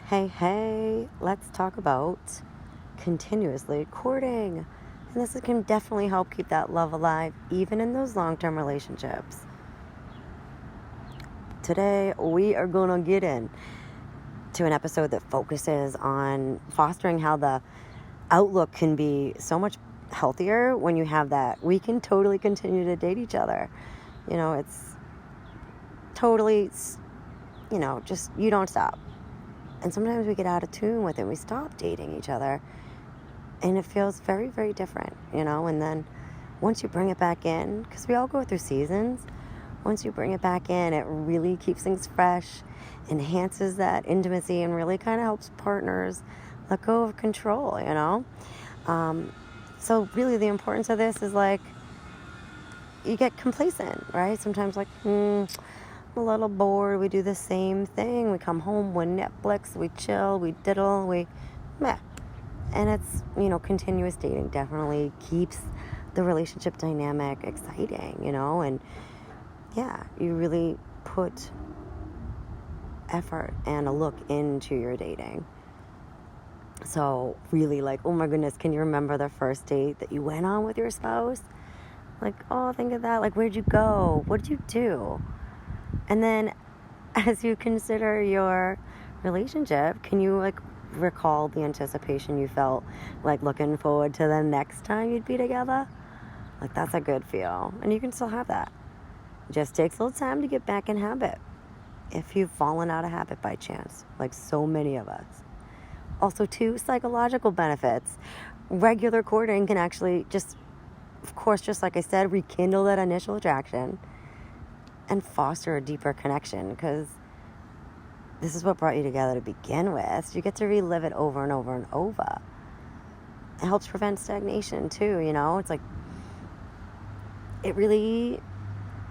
Hey, let's talk about continuously courting. And this can definitely help keep that love alive, even in those long-term relationships. Today, we are going to get in to an episode that focuses on fostering how the outlook can be so much healthier when you have that. We can totally continue to date each other. It's totally, just you don't stop. And sometimes we get out of tune with it. We stop dating each other. And it feels very, very different, And then once you bring it back in, because we all go through seasons, once you bring it back in, it really keeps things fresh, enhances that intimacy, and really kind of helps partners let go of control, So really the importance of this is you get complacent, right? Sometimes I'm a little bored. We do the same thing. We come home, we Netflix, we chill, we diddle, meh. And it's, continuous dating definitely keeps the relationship dynamic exciting, and yeah, you really put effort and a look into your dating. So really oh my goodness, can you remember the first date that you went on with your spouse? Oh, think of that. Where'd you go? What did you do? And then as you consider your relationship, can you recall the anticipation you felt looking forward to the next time you'd be together? That's a good feel. And you can still have that. It just takes a little time to get back in habit. If you've fallen out of habit by chance, like so many of us. Also, too, psychological benefits. Regular courting can actually just like I said, rekindle that initial attraction and foster a deeper connection, because this is what brought you together to begin with. You get to relive it over and over and over. It helps prevent stagnation too, It's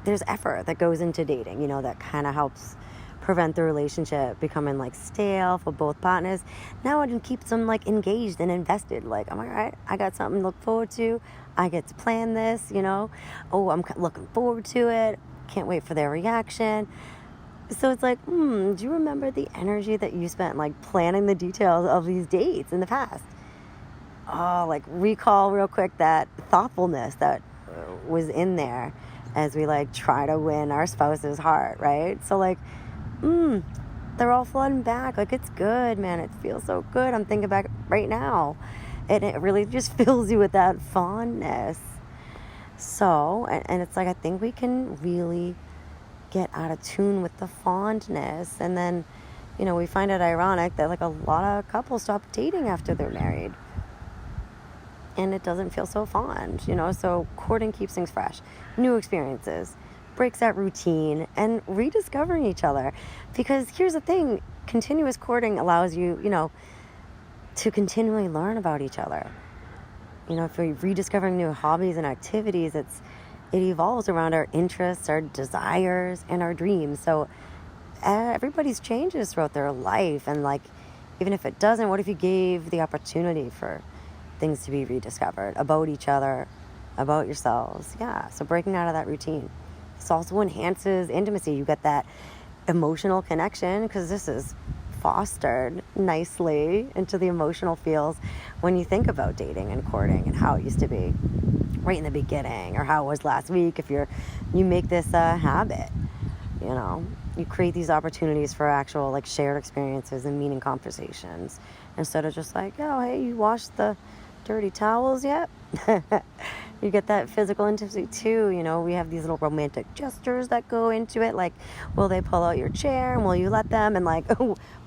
there's effort that goes into dating, that kind of helps prevent the relationship becoming stale for both partners. Now it keeps them engaged and invested. I'm all right, I got something to look forward to. I get to plan this, Oh, I'm looking forward to it. Can't wait for their reaction. So it's do you remember the energy that you spent planning the details of these dates in the past? Oh, recall real quick that thoughtfulness that was in there as we try to win our spouse's heart, right? So they're all flooding back. It's good, man. It feels so good. I'm thinking back right now. And it really just fills you with that fondness. So, and it's I think we can really get out of tune with the fondness. And then, we find it ironic that a lot of couples stop dating after they're married. And it doesn't feel so fond, So courting keeps things fresh. New experiences. Breaks that routine and rediscovering each other. Because here's the thing, continuous courting allows you, to continually learn about each other. If we're rediscovering new hobbies and activities, it evolves around our interests, our desires, and our dreams. So everybody's changes throughout their life. And even if it doesn't, what if you gave the opportunity for things to be rediscovered about each other, about yourselves? Yeah, so breaking out of that routine. This also enhances intimacy. You get that emotional connection because this is fostered nicely into the emotional feels when you think about dating and courting and how it used to be right in the beginning, or how it was last week. If you make this a habit, you create these opportunities for actual shared experiences and meaning conversations, instead of just oh, hey, you washed the dirty towels yet? You get that physical intimacy too. We have these little romantic gestures that go into it. Will they pull out your chair and will you let them? And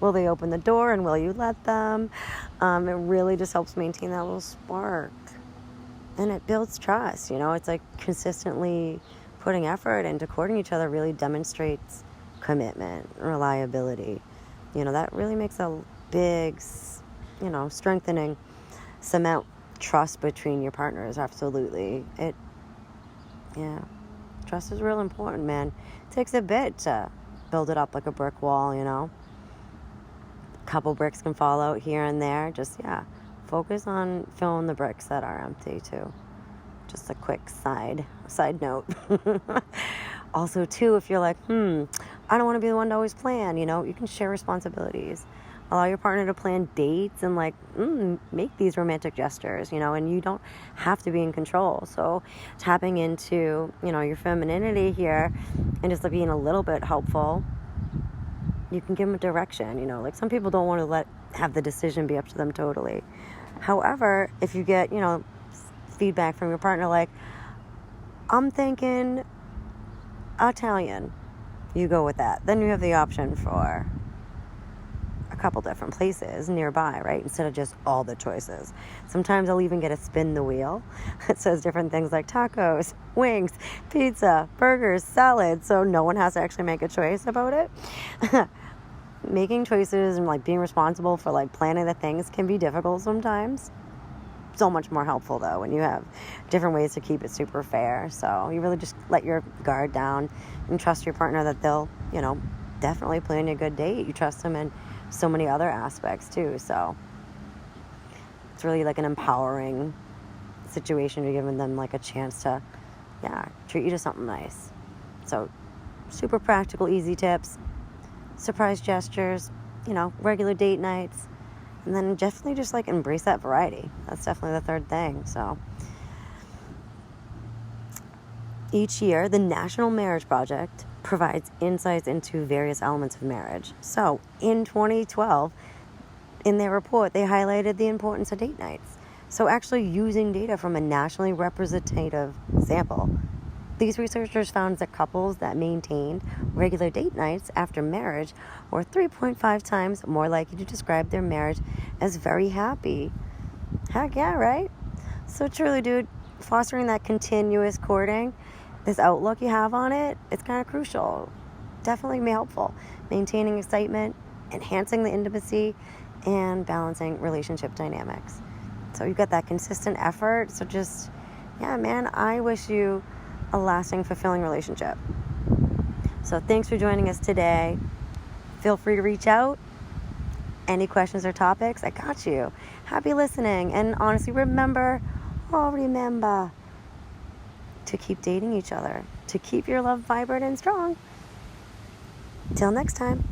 will they open the door and will you let them? It really just helps maintain that little spark. And it builds trust. It's consistently putting effort into courting each other really demonstrates commitment, reliability. That really makes a big, strengthening cement trust between your partners. Absolutely. Trust is real important, man. It takes a bit to build it up like a brick wall, A couple bricks can fall out here and there. Just focus on filling the bricks that are empty too. Just a quick side note. Also too, if you're I don't want to be the one to always plan. You know, you can share responsibilities. Allow your partner to plan dates and like make these romantic gestures, you know, and you don't have to be in control. So tapping into, you know, your femininity here and just being a little bit helpful, you can give them a direction, you know, like some people don't want to have the decision be up to them totally. However, if you get, you know, feedback from your partner, like, I'm thinking Italian, you go with that. Then you have the option for a couple different places nearby, right? Instead of just all the choices. Sometimes I'll even get a spin the wheel. It says different things like tacos, wings, pizza, burgers, salad. So no one has to actually make a choice about it. Making choices and like being responsible for like planning the things can be difficult sometimes. So much more helpful though when you have different ways to keep it super fair. So you really just let your guard down and trust your partner that they'll, you know, definitely plan a good date. You trust them in so many other aspects too. So it's really like an empowering situation. You're giving them like a chance to, treat you to something nice. So super practical, easy tips, surprise gestures, you know, regular date nights, and then definitely just like embrace that variety. That's definitely the third thing. So each year, the National Marriage Project provides insights into various elements of marriage. So in 2012, in their report, they highlighted the importance of date nights. So actually using data from a nationally representative sample, these researchers found that couples that maintained regular date nights after marriage were 3.5 times more likely to describe their marriage as very happy. Heck yeah, right? So truly, dude, fostering that continuous courting, this outlook you have on it, it's kind of crucial. Definitely be helpful. Maintaining excitement, enhancing the intimacy, and balancing relationship dynamics. So you've got that consistent effort. So just, man, I wish you a lasting, fulfilling relationship. So thanks for joining us today. Feel free to reach out. Any questions or topics, I got you. Happy listening. And honestly, remember to keep dating each other, to keep your love vibrant and strong. Till next time.